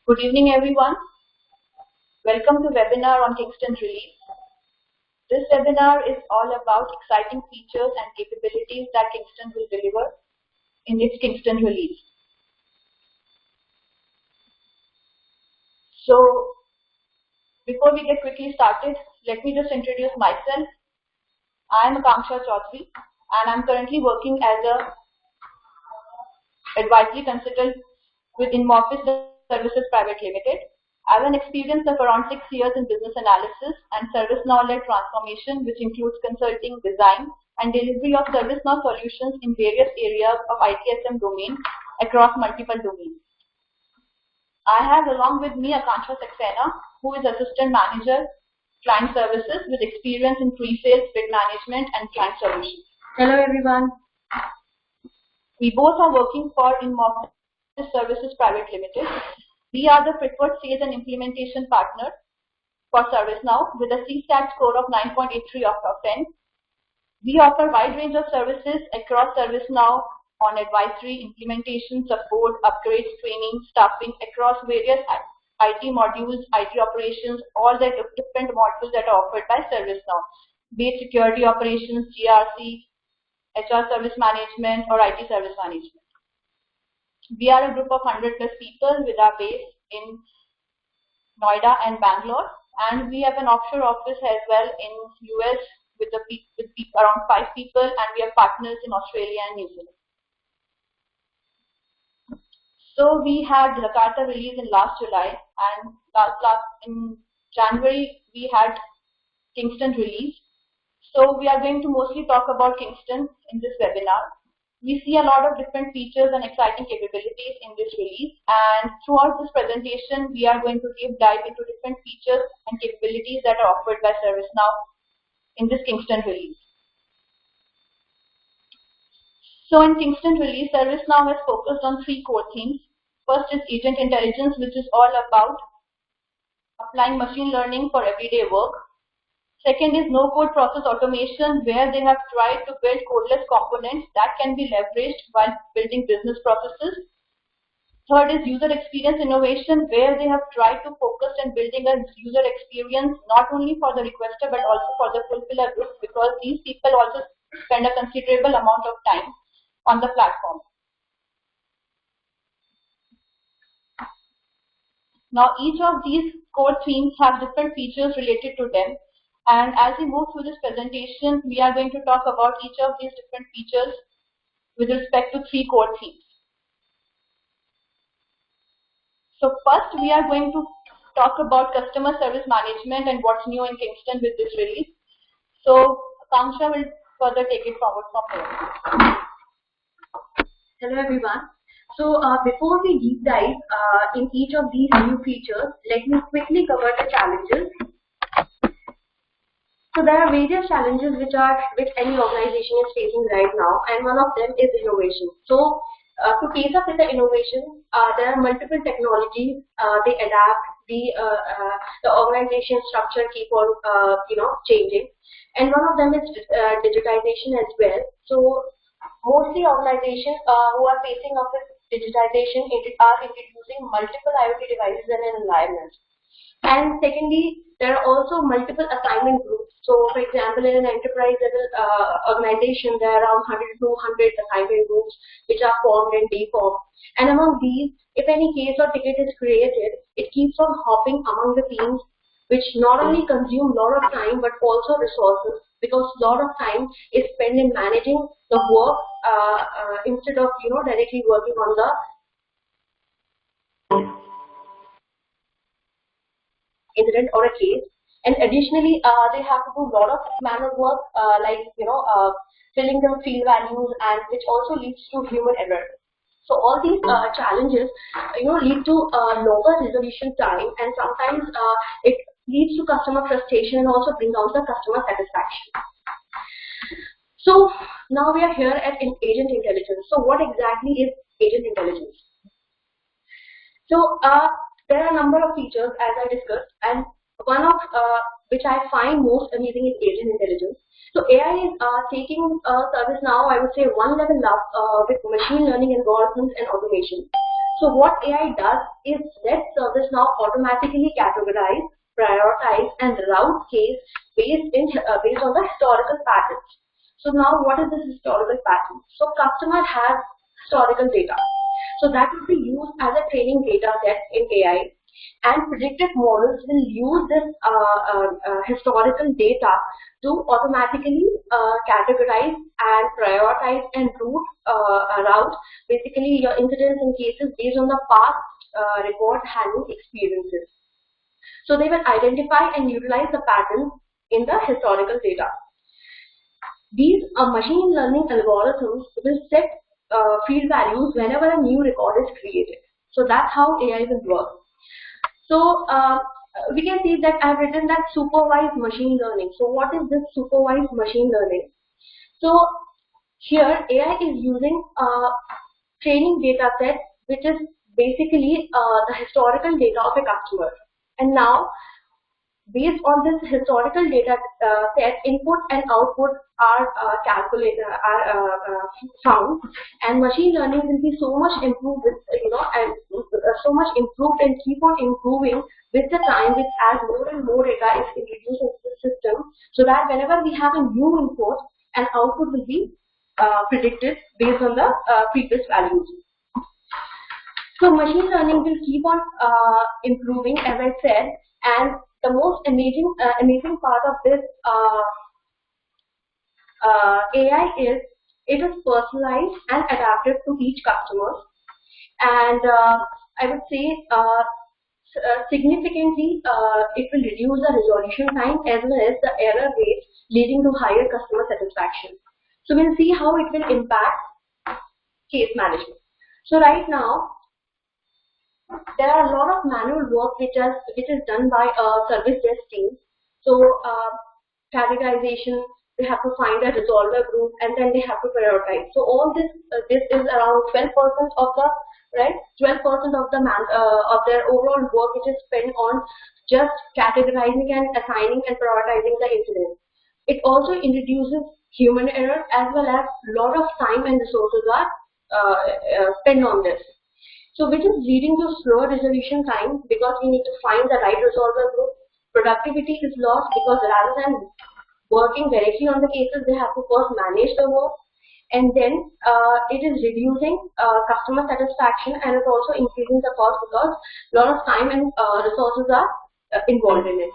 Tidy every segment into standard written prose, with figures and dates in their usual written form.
Good evening, everyone. Welcome to webinar on Kingston release. This webinar is all about exciting features and capabilities that Kingston will deliver in its Kingston release. So, before we get quickly started, let me just introduce myself. I am Akanksha Chaudhary, and I'm currently working as a advisory consultant with Infosys Services Private Limited. I have an experience of around 6 years in business analysis and ServiceNow-led transformation, which includes consulting, design, and delivery of ServiceNow solutions in various areas of ITSM domain across multiple domains. I have along with me Akanksha Saxena, who is Assistant Manager, Client Services with experience in pre-sales, bid management, and client solutions. Hello everyone. We both are working for Infosys Services Private Limited. We are the preferred sales and implementation partner for ServiceNow with a CSAT score of 9.83 out of 10. We offer a wide range of services across ServiceNow on advisory, implementation, support, upgrades, training, staffing across various IT modules, IT operations, all the different modules that are offered by ServiceNow, be it security operations, GRC, HR service management, or IT service management. We are a group of 100+ people with our base in Noida and Bangalore, and we have an offshore office as well in US with around 5 people, and we have partners in Australia and New Zealand. So we had Jakarta release in last July, and in January we had Kingston release. So we are going to mostly talk about Kingston in this webinar. We see a lot of different features and exciting capabilities in this release, and throughout this presentation we are going to dive into different features and capabilities that are offered by ServiceNow in this Kingston release. So in Kingston release, ServiceNow has focused on 3 core themes. First is agent intelligence, which is all about applying machine learning for everyday work. Second is no-code process automation, where they have tried to build codeless components that can be leveraged while building business processes. Third is user experience innovation, where they have tried to focus on building a user experience not only for the requester but also for the fulfiller group, because these people also spend a considerable amount of time on the platform. Now each of these core themes have different features related to them. And as we move through this presentation, we are going to talk about each of these different features with respect to 3 core themes. So first, we are going to talk about customer service management and what's new in Kingston with this release. So Akanksha will further take it forward from here. Hello everyone. So before we deep dive in each of these new features, let me quickly cover the challenges. So there are various challenges which any organization is facing right now, and one of them is innovation. So to keep up with the innovation, there are multiple technologies. They adapt. The organization structure keep on changing, and one of them is digitization as well. So mostly organizations who are facing up with digitization are introducing multiple IoT devices in an environment. And secondly, there are also multiple assignment groups. So for example, in an enterprise level organization, there are around 100 to 200 assignment groups which are formed and deformed. And among these, if any case or ticket is created, it keeps on hopping among the teams, which not only consume a lot of time but also resources, because a lot of time is spent in managing the work instead of directly working on the incident or a case. And additionally, they have to do a lot of manual work like filling the field values, and which also leads to human error. So all these challenges lead to lower resolution time, and sometimes it leads to customer frustration and also bring down the customer satisfaction. So now we are here at agent intelligence. So what exactly is agent intelligence? So there are a number of features as I discussed, and one of which I find most amazing is agent intelligence. So AI is taking ServiceNow, I would say, one level up with machine learning algorithms and automation. So what AI does is let ServiceNow automatically categorize, prioritize, and route case based on the historical patterns. So now, what is this historical pattern? So customer has historical data. So that will be used as a training data set in AI, and predictive models will use this historical data to automatically categorize and prioritize and route basically your incidents and cases based on the past record handling experiences. So they will identify and utilize the patterns in the historical data. These machine learning algorithms will set field values whenever a new record is created. So that's how AI will work. So we can see that I've written that supervised machine learning. So what is this supervised machine learning? So here AI is using a training data set which is basically the historical data of a customer. And now based on this historical data set, input and output are calculated, are found, and machine learning will be so much improved with, so much improved and keep on improving with the time, with as more and more data is introduced into the system, so that whenever we have a new input, an output will be predicted based on the previous values. So machine learning will keep on improving, as I said, and the most amazing part of this AI is it is personalized and adapted to each customer, and I would say significantly it will reduce the resolution time as well as the error rate, leading to higher customer satisfaction. So we'll see how it will impact case management. So right now, there are a lot of manual work which is done by a service desk team. So categorization, they have to find a resolver group, and then they have to prioritize. So all this is around 12% of the 12% of the of their overall work, which is spent on just categorizing and assigning and prioritizing the incidents. It also introduces human error, as well as a lot of time and resources are spent on this. So which is leading to slower resolution time because we need to find the right resolver group. Productivity is lost because rather than working directly on the cases, they have to first manage the work, and then it is reducing customer satisfaction, and it's also increasing the cost because a lot of time and resources are involved in it.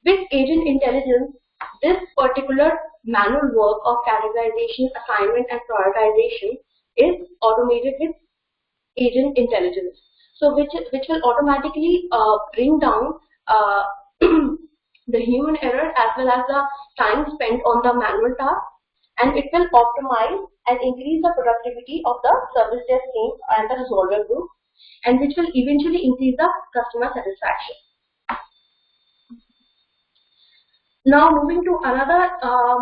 With agent intelligence, this particular manual work of categorization, assignment, and prioritization is automated with agent intelligence. So which will automatically bring down the human error as well as the time spent on the manual task, and it will optimize and increase the productivity of the service desk team and the resolver group, and which will eventually increase the customer satisfaction. Now moving to another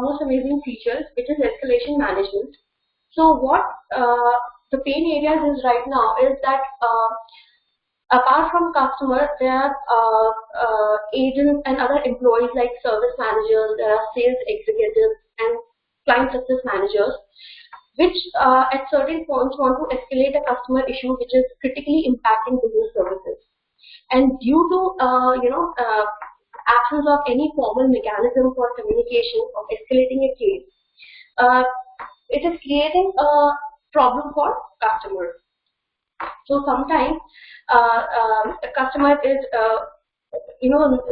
most amazing feature, which is escalation management. So what the pain areas is right now is that apart from customers, there are agents and other employees like service managers, there are sales executives and client success managers, which at certain points want to escalate a customer issue which is critically impacting business services. And due to absence of any formal mechanism for communication of escalating a case, it is creating a problem for customers. So sometimes a customer is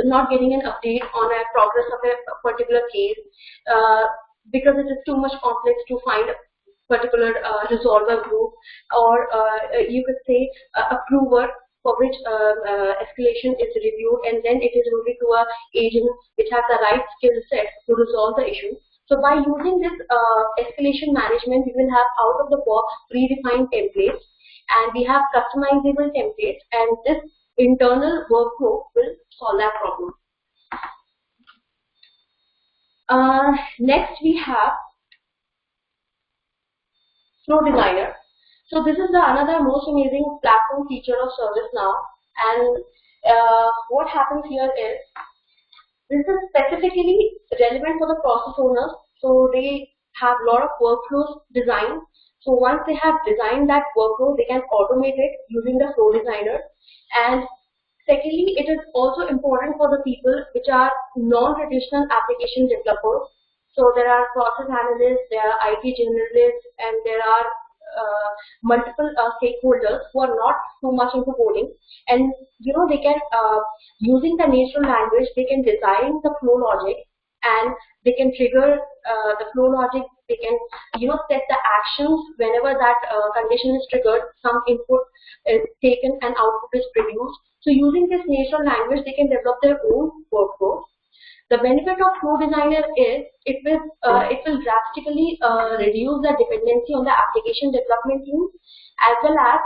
not getting an update on a progress of a particular case because it is too much complex to find a particular resolver group, or you could say approver for which escalation is reviewed, and then it is routed to a agent which has the right skill set to resolve the issue. So by using this escalation management, we will have out of the box predefined templates, and we have customizable templates, and this internal workflow will solve that problem. Next we have Flow Designer. So this is another most amazing platform feature of ServiceNow, and what happens here is this is specifically relevant for the process owners. So they have a lot of workflows designed So once they have designed that workflow, they can automate it using the flow designer. And secondly, it is also important for the people which are non-traditional application developers. So there are process analysts, there are IT generalists, and there are multiple stakeholders who are not too much into coding. And they can using the natural language, they can design the flow logic, and they can trigger the flow logic. They can set the actions whenever that condition is triggered. Some input is taken and output is produced. So using this natural language, they can develop their own workflow. The benefit of Flow Designer is it will drastically reduce the dependency on the application development team, as well as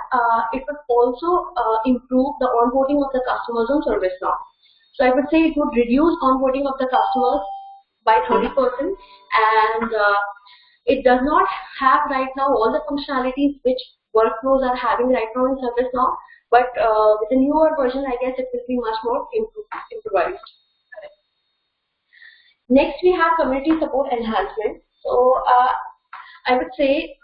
it would also improve the onboarding of the customers on ServiceNow. So I would say it would reduce onboarding of the customers by 30%, and it does not have right now all the functionalities which workflows are having right now in ServiceNow, but with the newer version, I guess it will be much more improvised. Next, we have community support enhancement. So I would say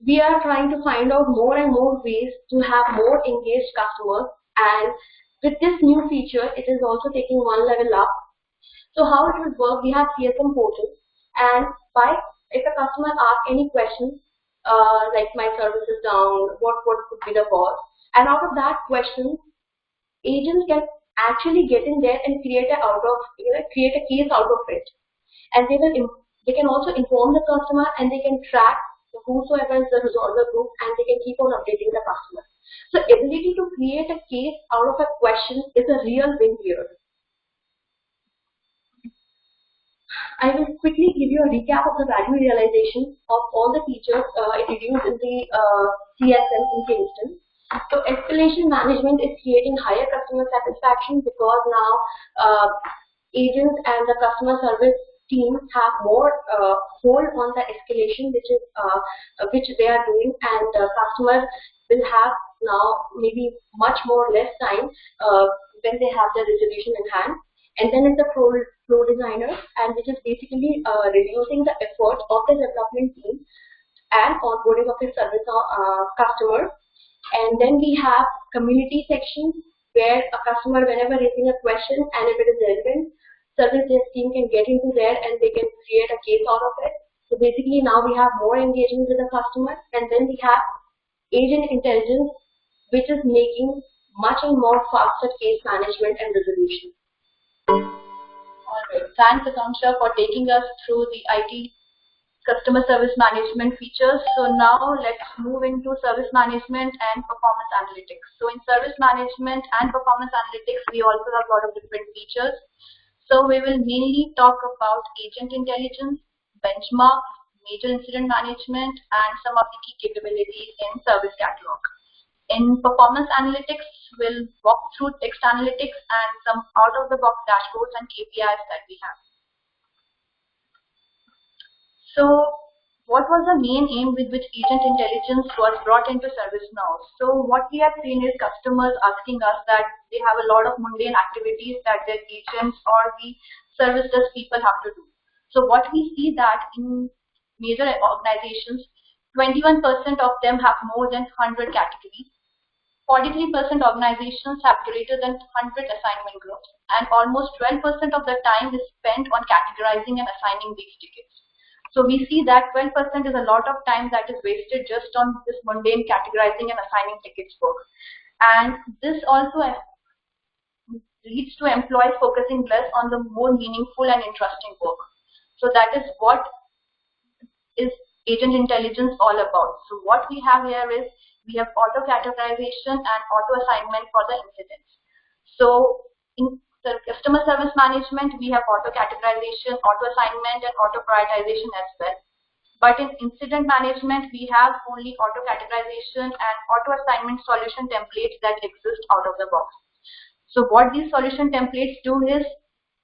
we are trying to find out more and more ways to have more engaged customers, and with this new feature, it is also taking one level up. So how it will work, we have CSM portal, and if a customer asks any question, like my service is down, what could be the cause, and out of that question, agents can actually get in there and create a case out of it, and they can also inform the customer, and they can track whosoever is the resolver group, and they can keep on updating the customer. So ability to create a case out of a question is a real win here. I will quickly give you a recap of the value realization of all the features introduced in the CSM in Kingston. So escalation management is creating higher customer satisfaction, because now agents and the customer service teams have more hold on the escalation which they are doing, and customers will have now maybe much more less time when they have the resolution in hand. And then it's the flow designer, and which is basically reducing the effort of the development team and onboarding of the service customer. And then we have community section, where a customer, whenever raising a question, and if it is relevant, service desk team can get into there and they can create a case out of it. So basically now we have more engagement with the customer, and then we have agent intelligence, which is making much and more faster case management and resolution. Alright, thanks Akanksha for taking us through the IT customer service management features. So now let's move into service management and performance analytics. So in service management and performance analytics, we also have a lot of different features. So we will mainly talk about agent intelligence, benchmarks, major incident management, and some of the key capabilities in service catalog. In performance analytics, we'll walk through text analytics and some out-of-the-box dashboards and KPIs that we have. So what was the main aim with which agent intelligence was brought into ServiceNow? So what we have seen is customers asking us that they have a lot of mundane activities that their agents or the service desk people have to do. So what we see that in major organizations, 21% of them have more than 100 categories. 43% organizations have greater than 100 assignment groups, and almost 12% of the time is spent on categorizing and assigning these tickets. So we see that 12% is a lot of time that is wasted just on this mundane categorizing and assigning tickets work. And this also leads to employees focusing less on the more meaningful and interesting work. So that is what is agent intelligence all about. So what we have here is we have auto categorization and auto assignment for the incidents. So in the customer service management, we have auto categorization, auto assignment, and auto prioritization as well. But in incident management, we have only auto categorization and auto assignment solution templates that exist out of the box. So what these solution templates do is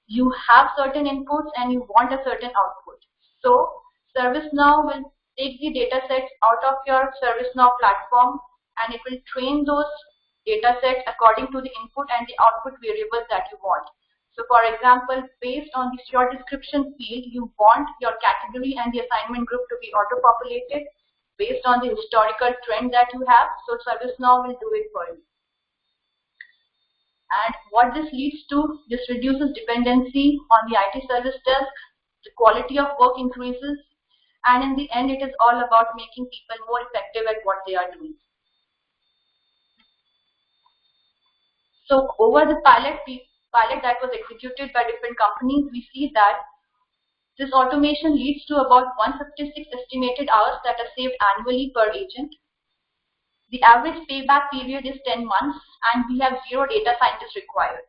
you have certain inputs and you want a certain output. So ServiceNow will take the data sets out of your ServiceNow platform, and it will train those data sets according to the input and the output variables that you want. So for example, based on the short description field, you want your category and the assignment group to be auto-populated, based on the historical trend that you have. So ServiceNow will do it for you. And what this leads to, this reduces dependency on the IT service desk, the quality of work increases, and in the end, it is all about making people more effective at what they are doing. So over the pilot that was executed by different companies, we see that this automation leads to about 156 estimated hours that are saved annually per agent. The average payback period is 10 months, and we have 0 data scientists required.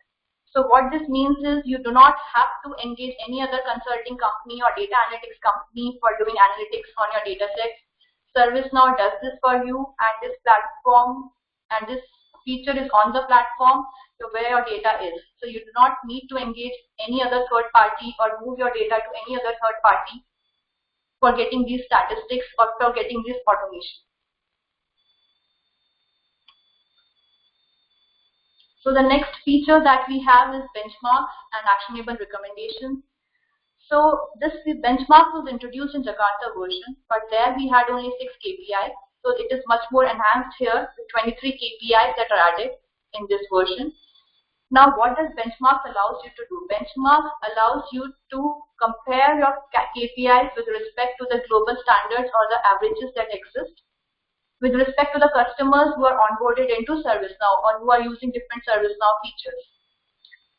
So what this means is you do not have to engage any other consulting company or data analytics company for doing analytics on your data sets. ServiceNow does this for you, and this platform and this feature is on the platform where your data is. So you do not need to engage any other third party or move your data to any other third party for getting these statistics or for getting this automation. So the next feature that we have is benchmarks and actionable recommendations. So this benchmark was introduced in Jakarta version, but there we had only 6 KPIs. So it is much more enhanced here with 23 KPIs that are added in this version. Now what does benchmark allows you to do? Benchmark allows you to compare your KPIs with respect to the global standards or the averages that exist, with respect to the customers who are onboarded into ServiceNow or who are using different ServiceNow features.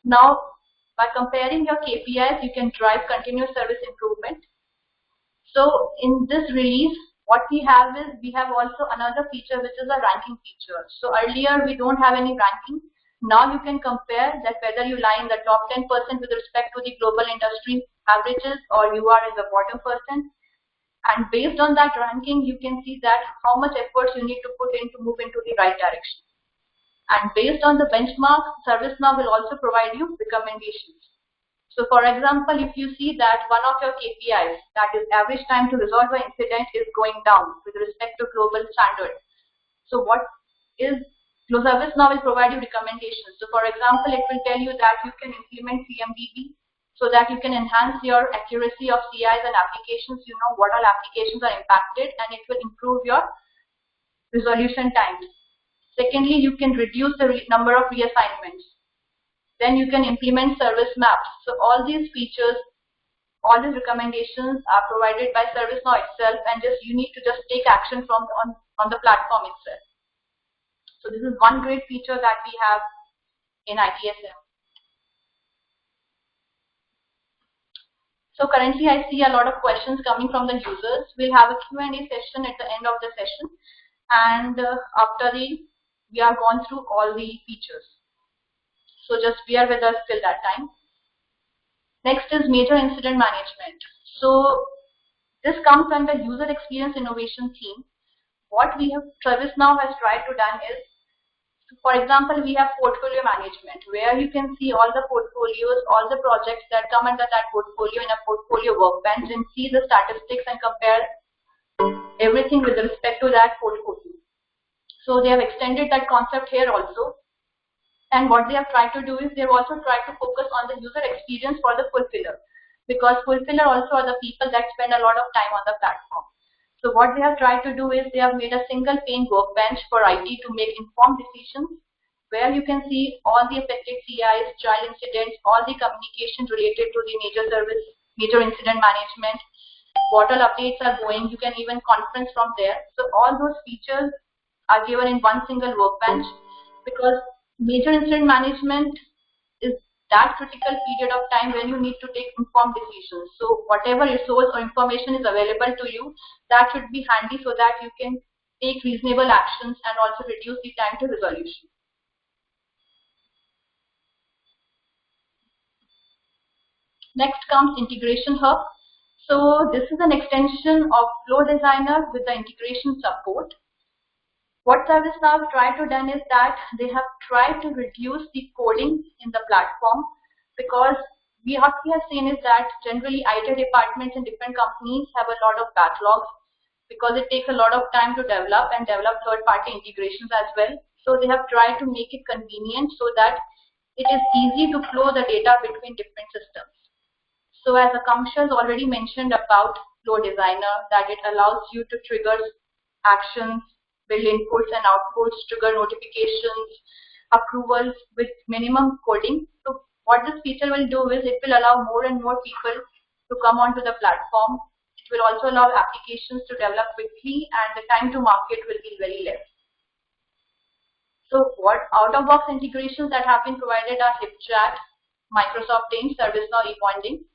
Now, by comparing your KPIs, you can drive continuous service improvement. So in this release, what we have is, we have also another feature which is a ranking feature. So earlier we don't have any ranking. Now you can compare that whether you lie in the top 10% with respect to the global industry averages or you are in the bottom percent. And based on that ranking, you can see that how much efforts you need to put in to move into the right direction. And based on the benchmark, ServiceNow will also provide you recommendations. So for example, if you see that one of your KPIs, that is average time to resolve an incident, is going down with respect to global standard. So what is ServiceNow will provide you recommendations. So for example, it will tell you that you can implement CMDB, so that you can enhance your accuracy of CIs and applications. You know what all applications are impacted, and it will improve your resolution times. Secondly, you can reduce the number of reassignments. Then you can implement service maps. So all these features, all these recommendations are provided by ServiceNow itself, and you need to just take action from on the platform itself. So this is one great feature that we have in ITSM. So currently I see a lot of questions coming from the users. We'll have a Q&A session at the end of the session, and after we are gone through all the features. So just bear with us till that time. Next is major incident management. So this comes under user experience innovation theme. What ServiceNow has tried to done is, for example, we have portfolio management, where you can see all the portfolios, all the projects that come under that portfolio in a portfolio workbench, and see the statistics and compare everything with respect to that portfolio. So they have extended that concept here also. And what they have tried to do is, they have also tried to focus on the user experience for the fulfiller, because fulfiller also are the people that spend a lot of time on the platform. So what they have tried to do is, they have made a single pane workbench for IT to make informed decisions, where you can see all the affected CIs, child incidents, all the communication related to the major incident management, what all updates are going. You can even conference from there. So all those features are given in one single workbench, because major incident management is that critical period of time when you need to take informed decisions. So whatever resource or information is available to you, that should be handy so that you can take reasonable actions and also reduce the time to resolution. Next comes Integration Hub. So this is an extension of Flow Designer with the integration support. What ServiceNow have tried to done is that they have tried to reduce the coding in the platform, because what we have seen is that generally IT departments in different companies have a lot of backlogs, because it takes a lot of time to develop third-party integrations as well. So they have tried to make it convenient so that it is easy to flow the data between different systems. So as Akanksha has already mentioned about Flow Designer, that it allows you to trigger actions, build inputs and outputs, trigger notifications, approvals with minimum coding. So what this feature will do is it will allow more and more people to come onto the platform. It will also allow applications to develop quickly, and the time to market will be very less. So what out-of-box integrations that have been provided are HipChat, Microsoft Teams, ServiceNow eBonding,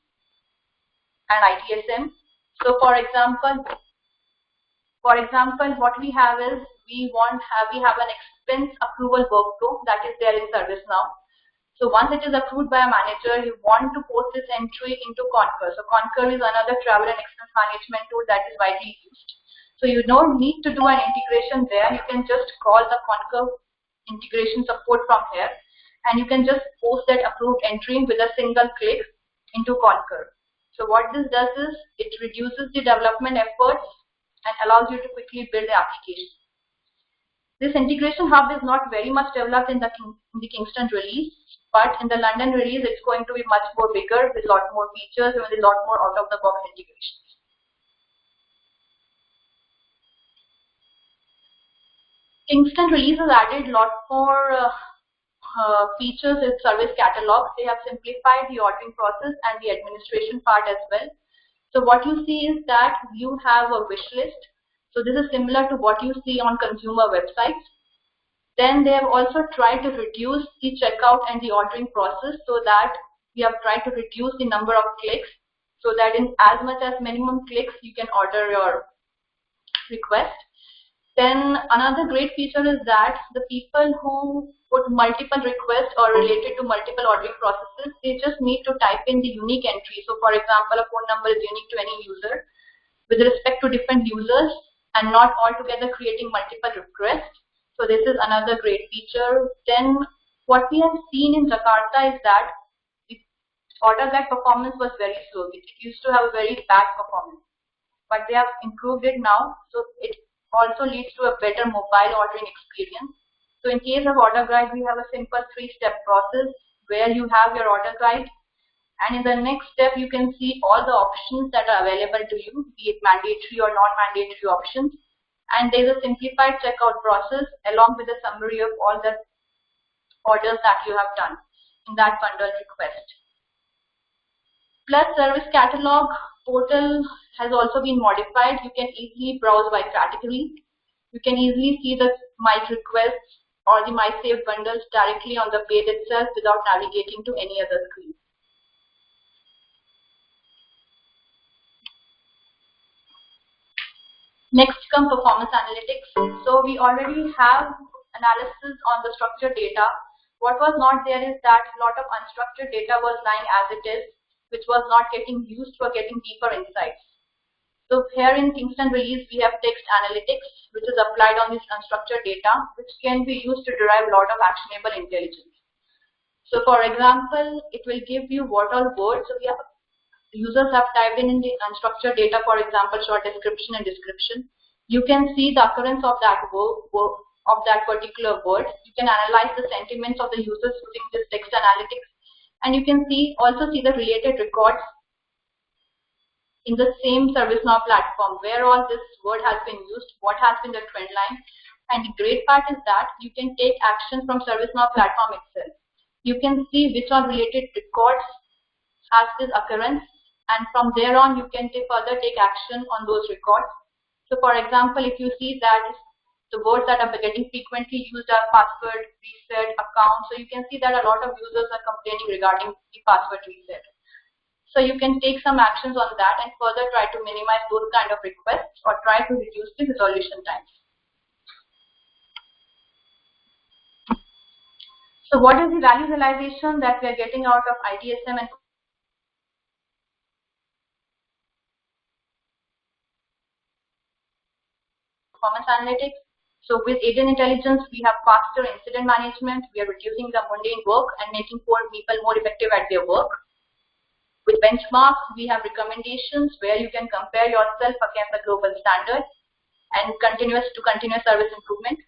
and ITSM. So for example, what we have is we have an expense approval workflow that is there in ServiceNow. So once it is approved by a manager, you want to post this entry into Concur. So Concur is another travel and expense management tool that is widely used. So you don't need to do an integration there. You can just call the Concur integration support from here, and you can just post that approved entry with a single click into Concur. So what this does is it reduces the development efforts and allows you to quickly build the application. This integration hub is not very much developed in the Kingston release, but in the London release, it's going to be much more bigger with a lot more features and with a lot more out-of-the-box integrations. Kingston release has added a lot more features in service catalog. They have simplified the ordering process and the administration part as well. So what you see is that you have a wish list. So this is similar to what you see on consumer websites. Then they have also tried to reduce the checkout and the ordering process, so that we have tried to reduce the number of clicks, so that in as much as minimum clicks you can order your request. Then another great feature is that the people who put multiple requests or related to multiple ordering processes, they just need to type in the unique entry. So for example, a phone number is unique to any user with respect to different users and not altogether creating multiple requests. So this is another great feature. Then what we have seen in Jakarta is that the order guide performance was very slow. It used to have a very bad performance, but they have improved it now. So it also leads to a better mobile ordering experience. So in case of order guide, we have a simple 3-step process where you have your order guide, and in the next step you can see all the options that are available to you, be it mandatory or non-mandatory options, and there is a simplified checkout process along with a summary of all the orders that you have done in that bundled request. Plus service catalog portal has also been modified. You can easily browse by category. You can easily see the My Requests or the My Saved bundles directly on the page itself without navigating to any other screen. Next come performance analytics. So we already have analysis on the structured data. What was not there is that a lot of unstructured data was lying as it is, which was not getting used for getting deeper insights. So here in Kingston release, we have text analytics, which is applied on this unstructured data, which can be used to derive a lot of actionable intelligence. So for example, it will give you what all words. So users have typed in the unstructured data, for example, short description and description. You can see the occurrence of that particular word. You can analyze the sentiments of the users using this text analytics. And you can also see the related records in the same ServiceNow platform, where all this word has been used, what has been the trend line. And the great part is that you can take action from ServiceNow platform itself. You can see which are related records has this occurrence, and from there on you can further take action on those records. So for example, if you see that the words that are getting frequently used are password, reset, account. So you can see that a lot of users are complaining regarding the password reset. So you can take some actions on that and further try to minimize those kind of requests or try to reduce the resolution times. So what is the value realization that we are getting out of ITSM and performance analytics? So with agent intelligence, we have faster incident management. We are reducing the mundane work and making people more effective at their work. With benchmarks, we have recommendations where you can compare yourself against the global standard and continuous service improvement.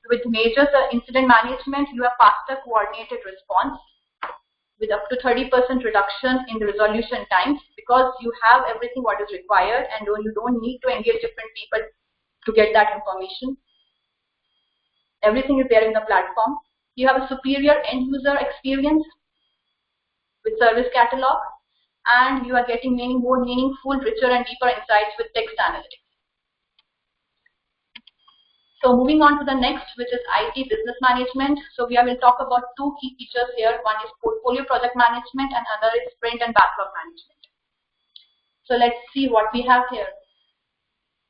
With major incident management, you have faster coordinated response with up to 30% reduction in the resolution times, because you have everything what is required and you don't need to engage different people to get that information. Everything is there in the platform. You have a superior end user experience with service catalog, and you are getting many more meaningful, richer and deeper insights with text analytics. So moving on to the next, which is IT business management. So we will talk about two key features here. One is portfolio project management and another is sprint and backlog management. So let's see what we have here.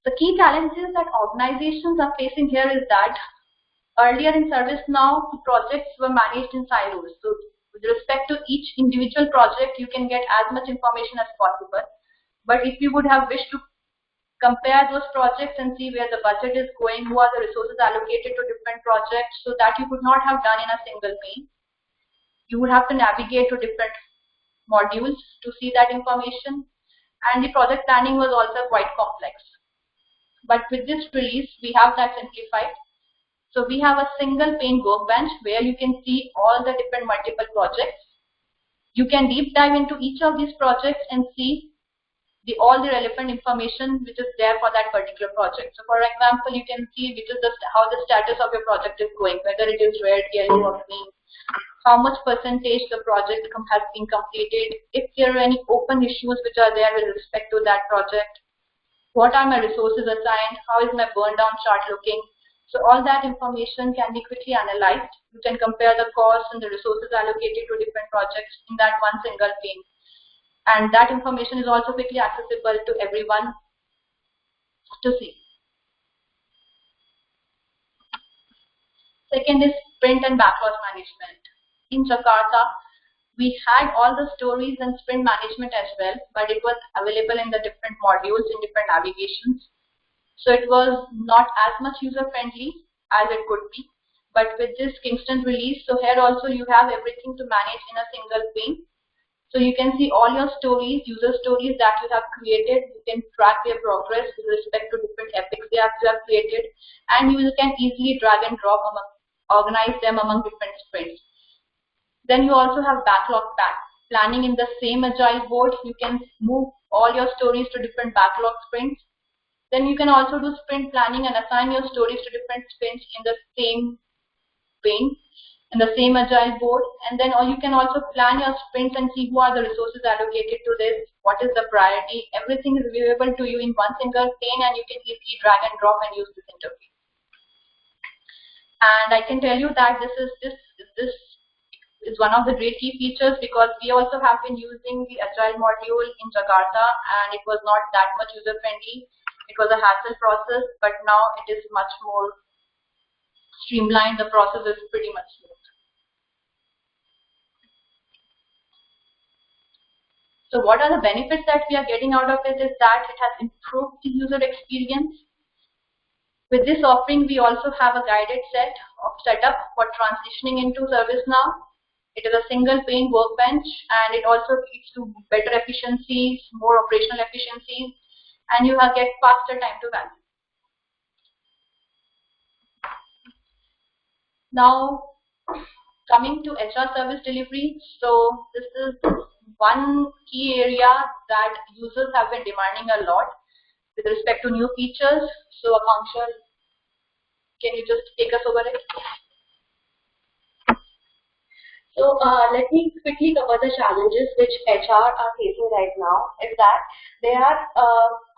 The key challenges that organizations are facing here is that earlier in ServiceNow, projects were managed in silos. So with respect to each individual project, you can get as much information as possible. But if you would have wished to compare those projects and see where the budget is going, who are the resources allocated to different projects, so that you could not have done in a single pane. You would have to navigate to different modules to see that information, and the project planning was also quite complex. But with this release, we have that simplified. So we have a single pane workbench where you can see all the different multiple projects. You can deep dive into each of these projects and see all the relevant information which is there for that particular project. So for example, you can see which is how the status of your project is going, whether it is red, yellow or green, how much percentage the project has been completed, if there are any open issues which are there with respect to that project, what are my resources assigned, how is my burn down chart looking. So all that information can be quickly analyzed. You can compare the costs and the resources allocated to different projects in that one single pane. And that information is also quickly accessible to everyone to see. Second is sprint and backlog management. In Jakarta, we had all the stories and sprint management as well, but it was available in the different modules in different navigations. So it was not as much user friendly as it could be. But with this Kingston release, so here also you have everything to manage in a single pane. So you can see all your stories, user stories that you have created. You can track their progress with respect to different epics you have created, and you can easily drag and drop organize them among different sprints. Then you also have backlog planning in the same agile board. You can move all your stories to different backlog sprints. Then you can also do sprint planning and assign your stories to different sprints in the same pane, in the same agile board. And then you can also plan your sprints and see who are the resources allocated to this, what is the priority. Everything is available to you in one single pane, and you can easily drag and drop and use this interface. And I can tell you that this is one of the great key features, because we also have been using the agile module in Jakarta, and it was not that much user friendly. It was a hassle process, but now it is much more streamlined. The process is pretty much smooth. So what are the benefits that we are getting out of it is that it has improved the user experience. With this offering, we also have a guided setup for transitioning into ServiceNow. It is a single pane workbench, and it also leads to better efficiencies, more operational efficiencies, and you will get faster time to value. Now, coming to HR service delivery, so this is one key area that users have been demanding a lot with respect to new features. So Akanksha, can you just take us over it? So let me quickly cover the challenges which HR are facing right now. Is that they are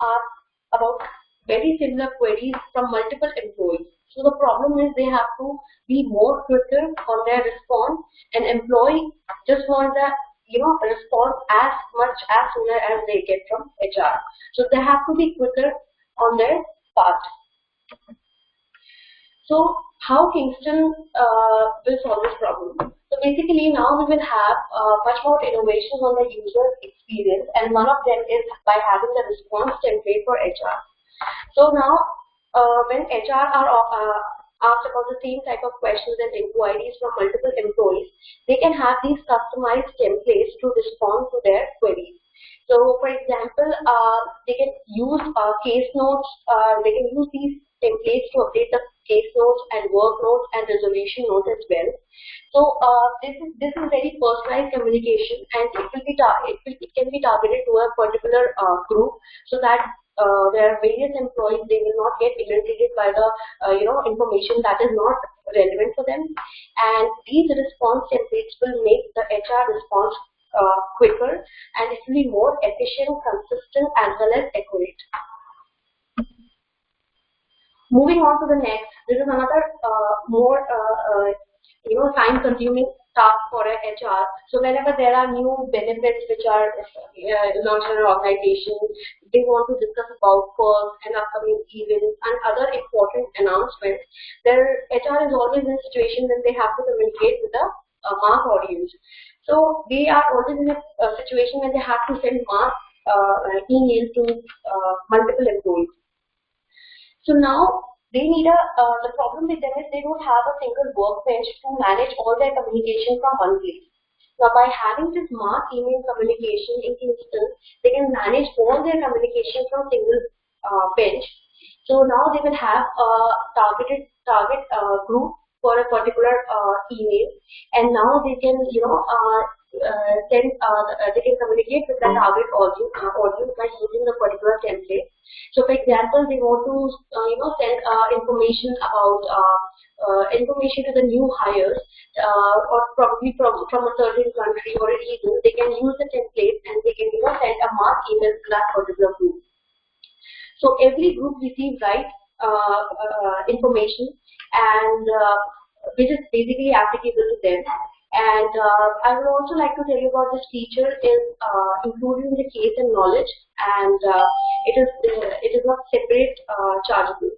asked about very similar queries from multiple employees. So the problem is they have to be more quicker on their response, and employee just want the response as much as sooner as they get from HR. So they have to be quicker on their part. So how Kingston will solve this problem? So basically now we will have much more innovations on the user experience, and one of them is by having the response template for HR. So now when HR are asked about the same type of questions and inquiries from multiple employees, they can have these customized templates to respond to their queries. So for example, they can use case notes, they can use these templates to update the case notes and work notes and resolution notes as well. So this is very personalized communication, and it can be targeted to a particular group, so that there are various employees, they will not get inundated by the information that is not relevant for them, and these response templates will make the HR response quicker, and it will be more efficient, consistent, as well as accurate. Moving on to the next, this is another more time-consuming task for a HR. So whenever there are new benefits which are launched in an organization, they want to discuss about perks and upcoming events and other important announcements. Their HR is always in a situation when they have to communicate with a mass audience. So they are always in a situation when they have to send mass email to multiple employees. So now they need the problem with them is they don't have a single workbench to manage all their communication from one place. Now by having this mass email communication in Kingston, they can manage all their communication from single bench. So now they will have a target group for a particular email, and now they can they can communicate with the target audience by using the particular template. So, for example, they want to send information about information to the new hires, or probably from a certain country or a region. They can use the template and they can send a mass email to that particular group. So every group receives information, and which is basically applicable to them. And I would also like to tell you about this feature is included in the case and knowledge, and it is not separate chargeable.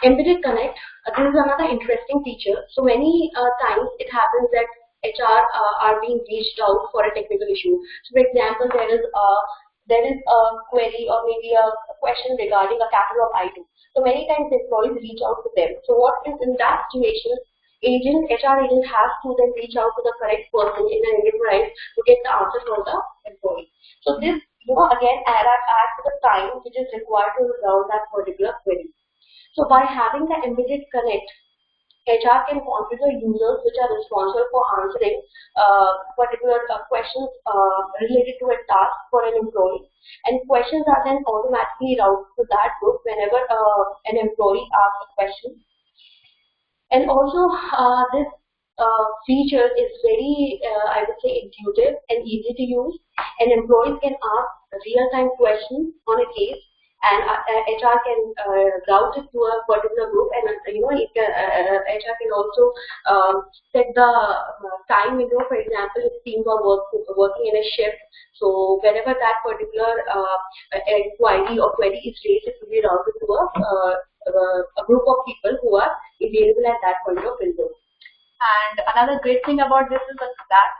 Embedded Connect, this is another interesting feature. So many times it happens that HR are being reached out for a technical issue. So for example, there is a query or maybe a question regarding a capital of item. So many times employees reach out to them. So what is in that situation? HR agent has to then reach out to the correct person in an enterprise to get the answer from the employee. So this again adds to the time which is required to resolve that particular query. So by having the embedded connect, HR can configure users which are responsible for answering particular questions related to a task for an employee, and questions are then automatically routed to that group whenever an employee asks a question. And also this feature is very, I would say, intuitive and easy to use, and employees can ask real-time questions on a case, and HR can route it to a particular group, and HR can also set the time window. For example, if teams are working in a shift, so whenever that particular inquiry or query is raised, it will be routed to a group of people who are available at that point of window. And another great thing about this is that,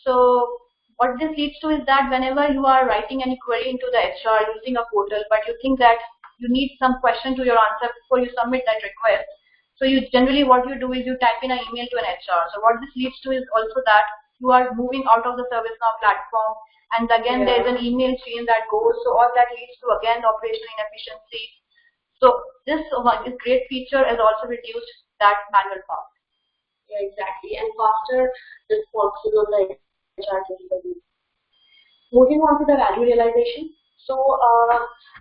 so what this leads to is that whenever you are writing any query into the HR using a portal, but you think that you need some question to your answer before you submit that request, so you generally what you do is you type in an email to an HR. So what this leads to is also that you are moving out of the ServiceNow platform, and again there is an email chain that goes. So all that leads to again operational inefficiency. So this great feature has also reduced that manual part. Yeah, exactly, and faster responses on the HR delivery. Moving on to the value realization. So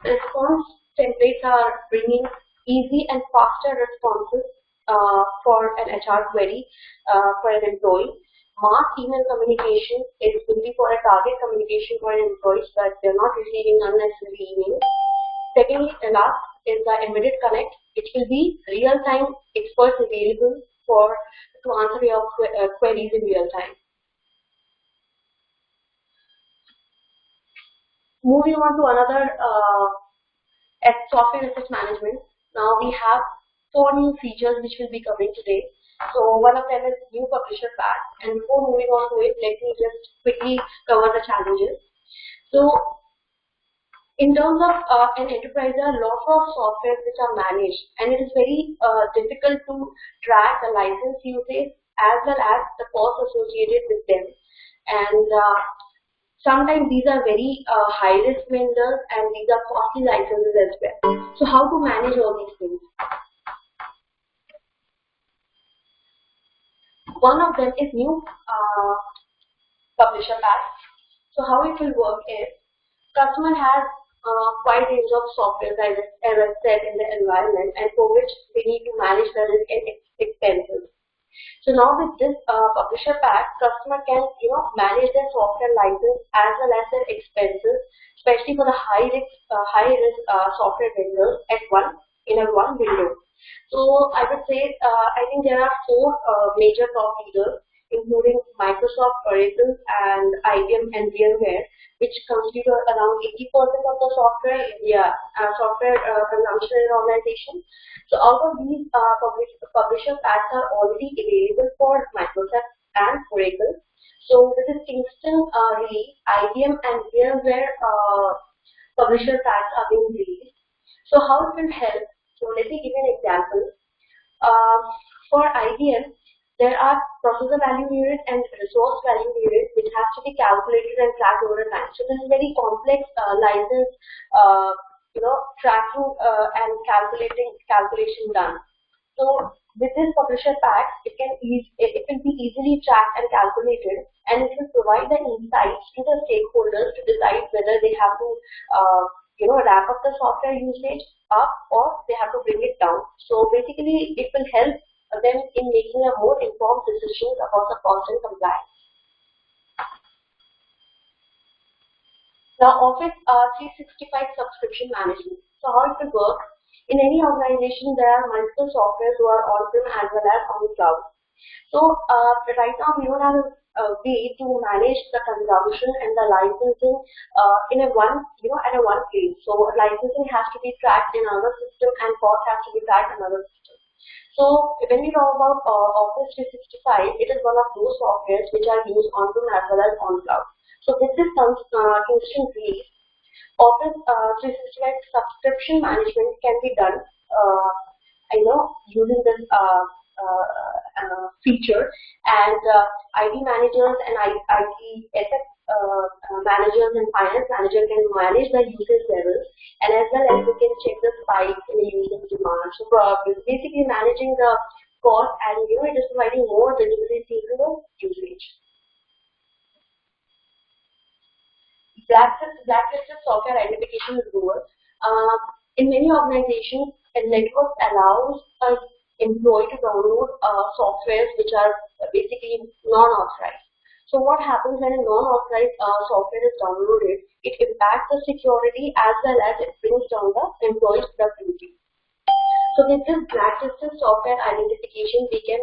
response templates are bringing easy and faster responses for an HR query for an employee. Mass email communication is will be for a target communication for an employee so that they're not receiving unnecessary emails. Secondly, the last is the embedded connect, which will be real-time experts available to answer your queries in real time. Moving on to another software asset management. Now we have 4 new features which we'll be covering today. So one of them is new publisher path, and before moving on to it, let me just quickly cover the challenges. So in terms of an enterprise, there are lots of softwares which are managed, and it is very difficult to track the license usage as well as the cost associated with them. And sometimes these are very high-risk vendors, and these are costly licenses as well. So how to manage all these things? One of them is new publisher path. So how it will work is customer has a wide range of software as I said in the environment, and for which they need to manage the risk and expenses. So now with this publisher pack, customer can manage their software license as well as their expenses, especially for the high risk software vendors at one window. So I would say I think there are four major top leaders, including Microsoft, Oracle, and IBM and VMware, which constitute around 80% of the software consumption in organization. So out of these publisher packs are already available for Microsoft and Oracle. So with this Kingston release, IBM and VMware publisher packs are being released. So how it will help? So let me give you an example. Uh, for IBM, there are processor value unit and resource value unit which has to be calculated and tracked over time. So this is very complex license, tracking and calculation done. So with this publisher pack, it will be easily tracked and calculated, and it will provide the insights to the stakeholders to decide whether they have to wrap up the software usage up or they have to bring it down. So basically, it will help them in making a more informed decisions about the cost and compliance. Now, Office 365 subscription management. So how it will work? In any organization, there are multiple softwares who are on-prem as well as on cloud. So right now, we don't have a way to manage the consumption and the licensing at a one place. So licensing has to be tracked in another system and cost has to be tracked in another system. So when we talk about Office 365, it is one of those softwares which are used on-prem as well as on cloud. So with this Kingston release, Office 365 subscription management can be done, using this feature, and IT managers and asset managers and finance manager can manage the usage levels, and as well as you can check the spikes in the usage demand. So basically managing the cost, and it is providing more visibility to the usage. Blacklisted software identification rule. In many organizations, a network allows an employee to download softwares which are basically non-authorized. So what happens when a non-authorized software is downloaded? It impacts the security as well as it brings down the employee's productivity. So with this blacklisted software identification, we can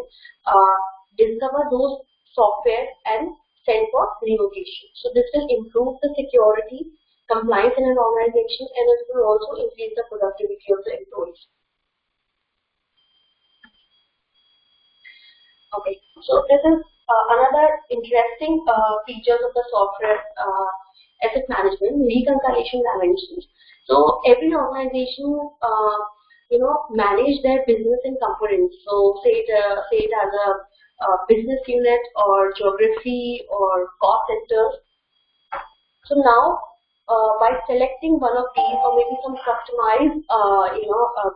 discover those software and send for revocation. So this will improve the security, compliance in an organization, and it will also increase the productivity of the employees. Okay, so this is another interesting features of the software asset management, reconciliation dimensions. So every organization, manage their business in components. So say it as a business unit or geography or cost centers. So now, by selecting one of these or maybe some customized,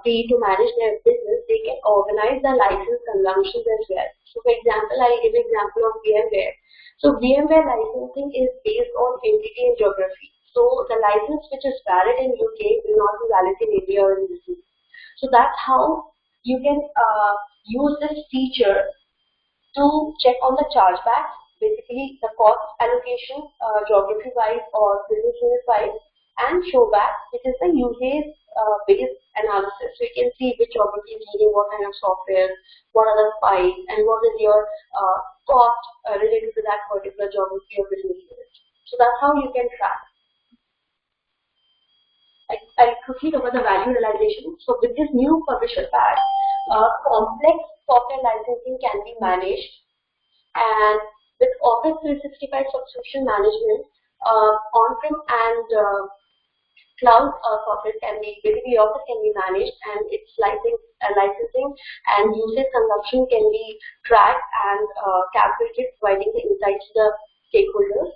way to manage their business, they can organize the license consumptions as well. So for example, I'll give an example of VMware. So VMware licensing is based on entity and geography. So the license which is valid in UK will not be valid in India or in DC. So that's how you can use this feature to check on the chargebacks, basically the cost allocation, geography-wise or business unit-wise, and showback, which is the usage-based analysis. So you can see which geography is using what kind of software, what are the files, and what is your cost related to that particular geography or business unit. So that's how you can track. I'll quickly cover the value realization. So with this new publisher pack, complex software licensing can be managed, and with Office 365 subscription management, on-prem and cloud software can be Office can be managed, and its licensing and usage consumption can be tracked and calculated, providing the insights to the stakeholders.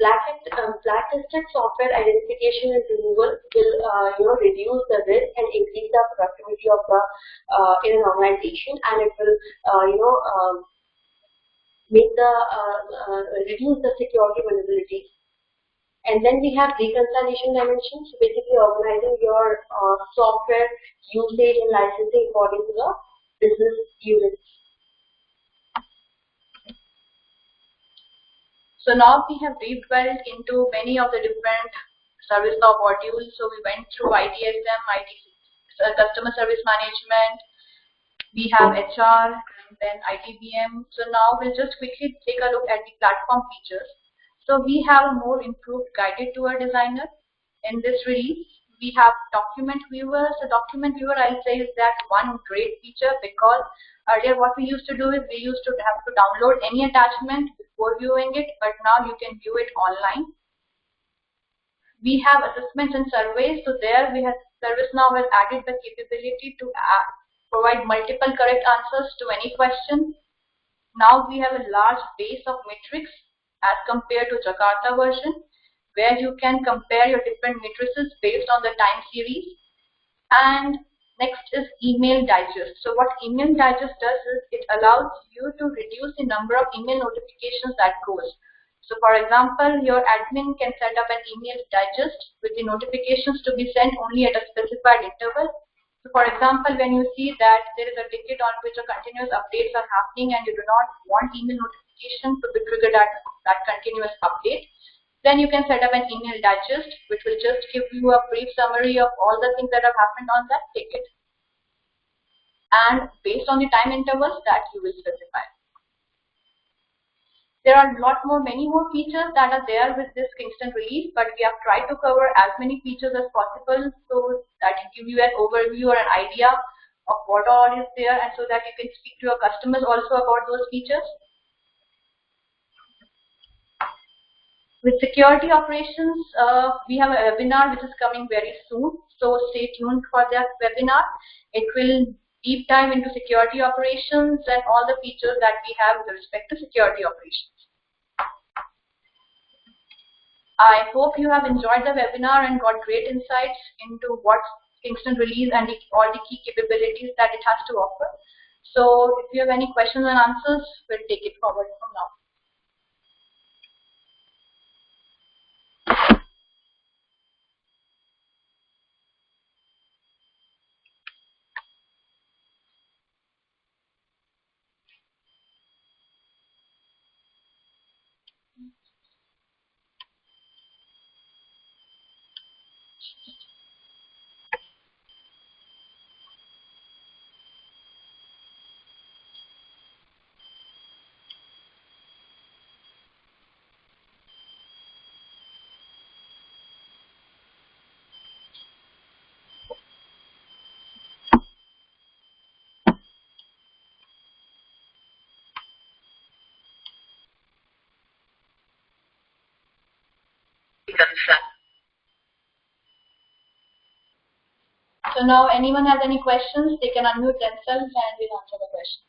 Blacklisted software identification and removal will reduce the risk and increase the productivity of the in an organization, and it will make the reduce the security vulnerabilities. And then we have reconciliation dimensions, so basically organizing your software usage and licensing according to the business units. So now we have delved into many of the different ServiceNow modules. So we went through ITSM, customer service management, we have HR, and then ITBM. So now we'll just quickly take a look at the platform features. So we have a more improved guided tour designer in this release. We have document viewer. So document viewer, I'll say, is that one great feature, because earlier what we used to do is we used to have to download any attachment before viewing it, but now you can view it online. We have assessments and surveys. So there we have ServiceNow has added the capability to provide multiple correct answers to any question. Now we have a large base of metrics as compared to Jakarta version, where you can compare your different matrices based on the time series. And next is email digest. So what email digest does is it allows you to reduce the number of email notifications that goes. So for example, your admin can set up an email digest with the notifications to be sent only at a specified interval. So for example, when you see that there is a ticket on which a continuous updates are happening and you do not want email notification to be triggered at that continuous update, then you can set up an email digest which will just give you a brief summary of all the things that have happened on that ticket, and based on the time intervals that you will specify. There are many more features that are there with this Kingston release, but we have tried to cover as many features as possible so that it gives you an overview or an idea of what all is there, and so that you can speak to your customers also about those features. With security operations, we have a webinar which is coming very soon, so stay tuned for that webinar. It will deep dive into security operations and all the features that we have with respect to security operations. I hope you have enjoyed the webinar and got great insights into what Kingston release and all the key capabilities that it has to offer. So if you have any questions and answers, we'll take it forward from now. So now anyone has any questions, they can unmute themselves and we'll answer the questions.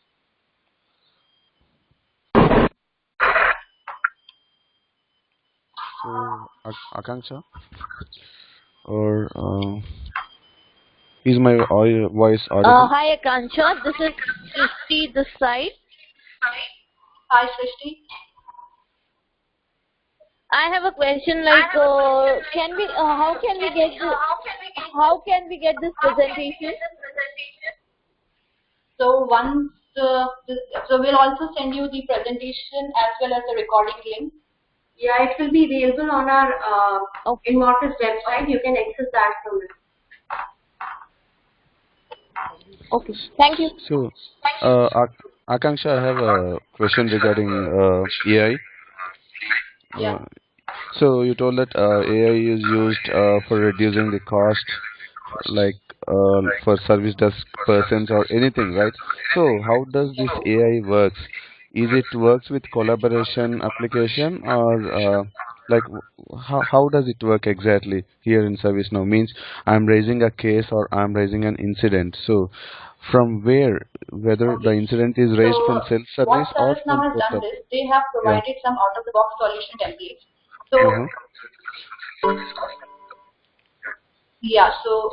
So, Akanksha, or is my voice audible? Hi Akanksha, this is Srishti this side. Hi Srishti. I have a question like, how can we get this presentation? So once, so we'll also send you the presentation as well as the recording link. Yeah, it will be available on our Immortus website. You can access that from it. Okay, thank you. So, Akanksha, I have a question regarding AI. Yeah. So you told that AI is used for reducing the cost, like for service desk persons or anything, right? So how does this AI works? Is it works with collaboration application, or like how does it work exactly here in ServiceNow? Means I'm raising a case or I'm raising an incident. So from whether the incident is raised from self-service what or ServiceNow from has done is they have provided some out-of-the-box solution templates. So yeah, so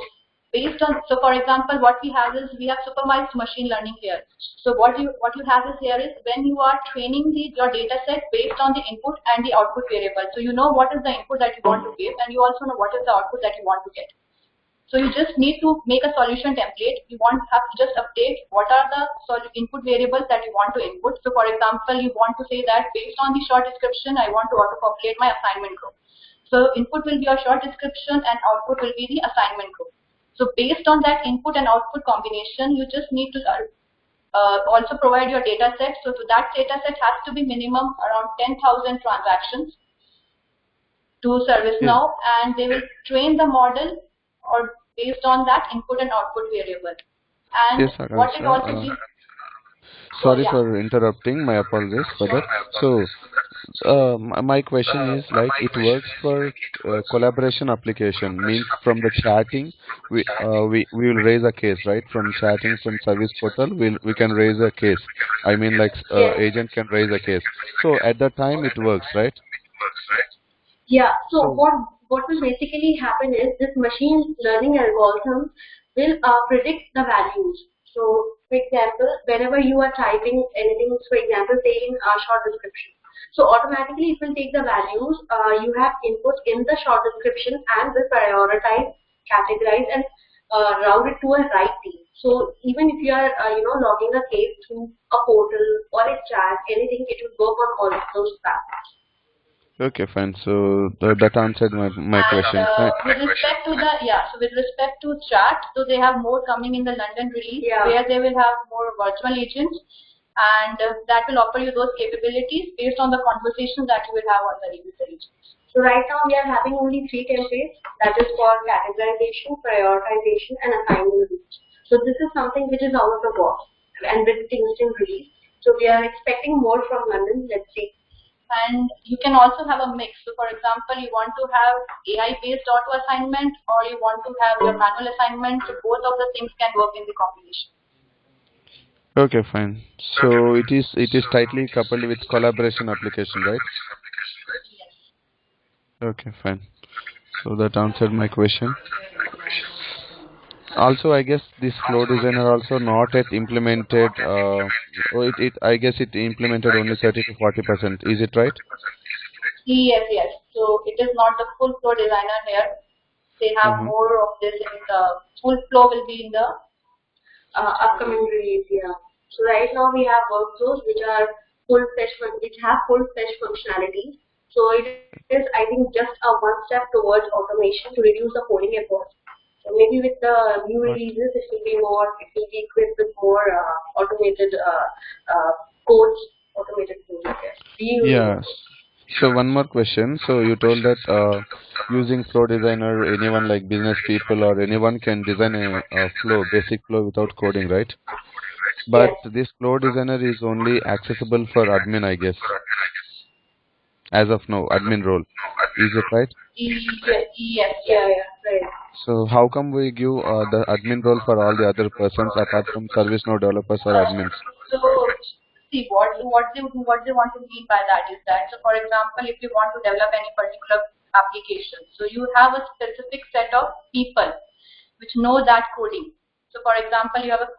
based on, so for example, what we have is we have supervised machine learning here. So what you have is here is when you are training your data set based on the input and the output variable. So you know what is the input that you want to give, and you also know what is the output that you want to get. So you just need to make a solution template. You have to just update what are the input variables that you want to input. So for example, you want to say that based on the short description, I want to auto-populate my assignment row. So input will be your short description and output will be the assignment row. So based on that input and output combination, you just need to also provide your data set. So that data set has to be minimum around 10,000 transactions to ServiceNow, and they will train the model or based on that input and output variable. And Yes, what it also Akansha. gives. Sorry Yeah. for interrupting. My apologies for that. So, my question is like it works for collaboration application. Means from the chatting, we will raise a case, right? From chatting from service portal, we can raise a case. I mean, like Yes. agent can raise a case. So at that time it works, right? Yeah. So So what will basically happen is this machine learning algorithm will predict the values. So, for example, whenever you are typing anything, for example, say in a short description, so automatically it will take the values you have input in the short description and will prioritize, categorize, and route it to a right team. So even if you are logging a case through a portal or a chat, anything, it will work on all of those platforms. okay, fine. So that answered my And question. with respect to so with respect to chat, so they have more coming in the London release, Yeah. where they will have more virtual agents, and that will offer you those capabilities based on the conversation that you will have on the user agents. So right now we are having only 3 templates, that is for categorization, prioritization, and assignment rules. So this is something which is out of the box and with Kingston release. So we are expecting more from London. Let's see. And you can also have a mix. So for example, you want to have AI-based auto assignment, or you want to have your manual assignment. So both of the things can work in the combination. Okay, fine. So it is tightly coupled with collaboration application, right? Yes. Okay, fine. So that answered my question. Also, I guess this flow designer also not yet implemented. I guess it implemented only 30 to 40%. Is it right? Yes, yes. So it is not the full flow designer here. They have Mm-hmm. more of this in the full flow will be in the Upcoming release. Yeah. So right now we have workflows which have full-fledged functionality. So it is, I think, just a one step towards automation to reduce the coding effort. So maybe with the new releases, it will be equipped with more automated codes, automated codes, I guess. Yes. So one more question. So you told that using flow designer, anyone like business people or anyone can design a flow, basic flow without coding, right? But Yes. this flow designer is only accessible for admin, I guess, as of now, admin role. Is it right? yes, Yeah, yes. yeah, right. So how come we give the admin role for all the other persons apart from ServiceNow developers or admins? So see what they want to mean by that is that, so for example, if you want to develop any particular application, so you have a specific set of people which know that coding. So for example, you have a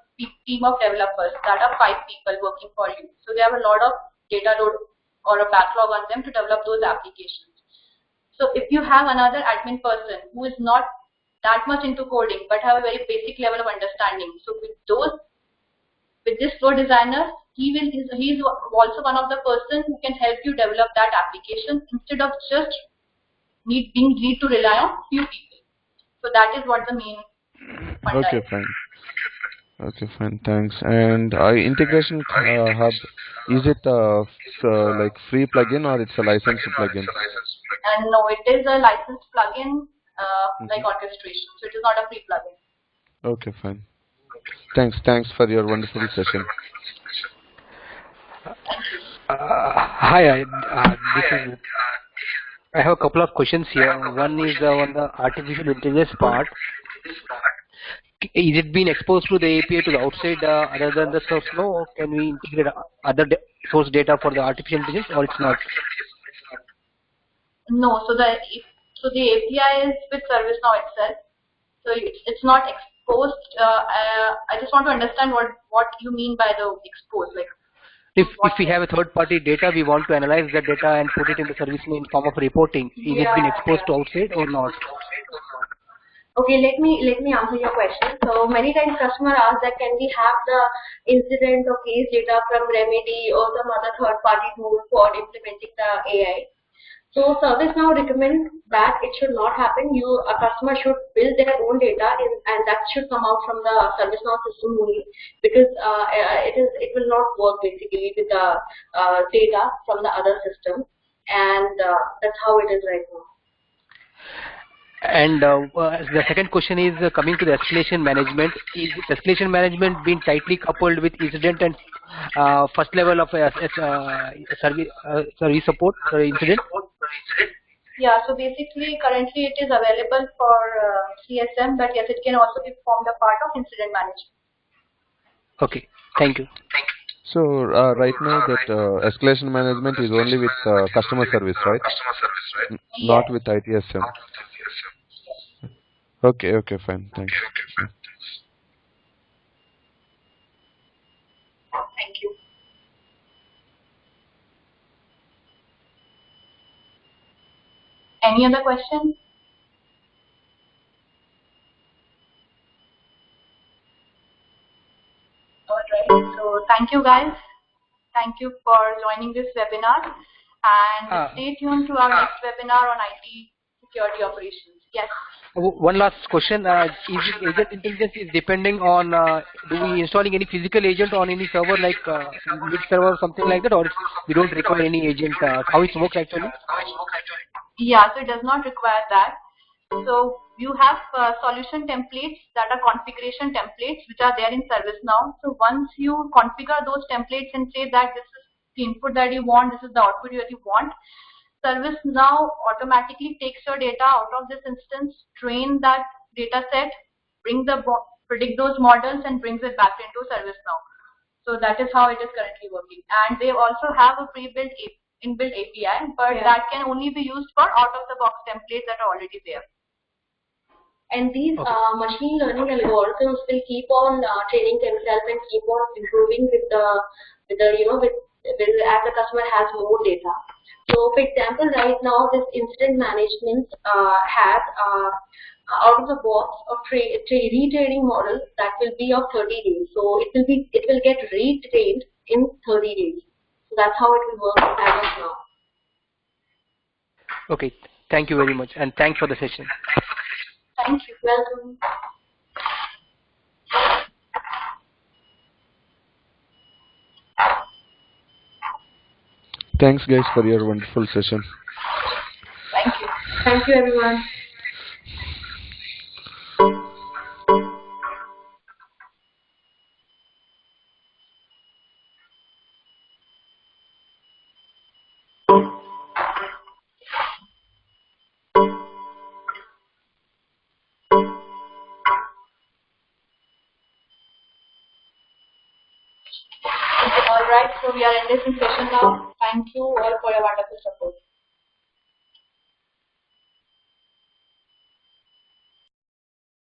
team of developers that are 5 people working for you. So they have a lot of data load or a backlog on them to develop those applications. So if you have another admin person who is not that much into coding but have a very basic level of understanding, so with this flow designer, he's also one of the person who can help you develop that application instead of just need to rely on few people. So that is what the main funda Okay, is. fine. Okay, fine. Thanks. And integration hub, is it like free plugin or it's a licensed plugin? And no, it is a licensed plugin like Mm-hmm. orchestration. So it is not a free plugin. Okay, fine. Thanks for your wonderful session. Hi, I have a couple of questions here. One is on the artificial intelligence part. Is it being exposed to the API to the outside other than the source flow, or can we integrate other source data for the artificial intelligence, or it's not? No, so the API is with ServiceNow itself. So it's not exposed. I just want to understand what you mean by the exposed. Like If we have a third party data, we want to analyze that data and put it in the service in form of reporting. Is it been exposed to outside or not? Okay, let me answer your question. So many times customer ask that can we have the incident or case data from Remedy or some other third party tool for implementing the AI. So ServiceNow recommends that it should not happen. A customer should build their own data and that should come out from the ServiceNow system only, because it will not work basically with the data from the other system, and that's how it is right now. And the second question is coming to the escalation management. Is escalation management being tightly coupled with incident and first level of service support for incident? Yeah, so basically currently it is available for CSM, but yes, it can also be formed a part of incident management. Okay, thank you. So right now that escalation management is only with customer service, right? Not with ITSM. Okay, okay, fine, thanks. Yeah. Thank you. Any other question? Alright, so thank you guys. Thank you for joining this webinar, and stay tuned to our next webinar on IT security operations. Yes. One last question. Is agent intelligence is depending on do we installing any physical agent on any server like mid server or something like that, or we don't require any agent? How it works actually? Yeah, so it does not require that. So you have solution templates that are configuration templates which are there in ServiceNow. So once you configure those templates and say that this is the input that you want, this is the output that you want, ServiceNow automatically takes your data out of this instance, train that data set, predict those models and brings it back into ServiceNow. So that is how it is currently working. And they also have a pre-built inbuilt API, but that can only be used for out-of-the-box templates that are already there. And these machine learning algorithms will keep on training themselves and keep on improving with as the customer has more data. So, for example, right now this incident management has out of the box a retraining model that will be of 30 days. So it will get retrained in 30 days. So that's how it will work as of now. Okay, thank you very much, and thanks for the session. Thank you. Welcome. Thanks guys for your wonderful session. Thank you. Thank you everyone. Alright, so we are ending this session now. Thank you all for your wonderful support.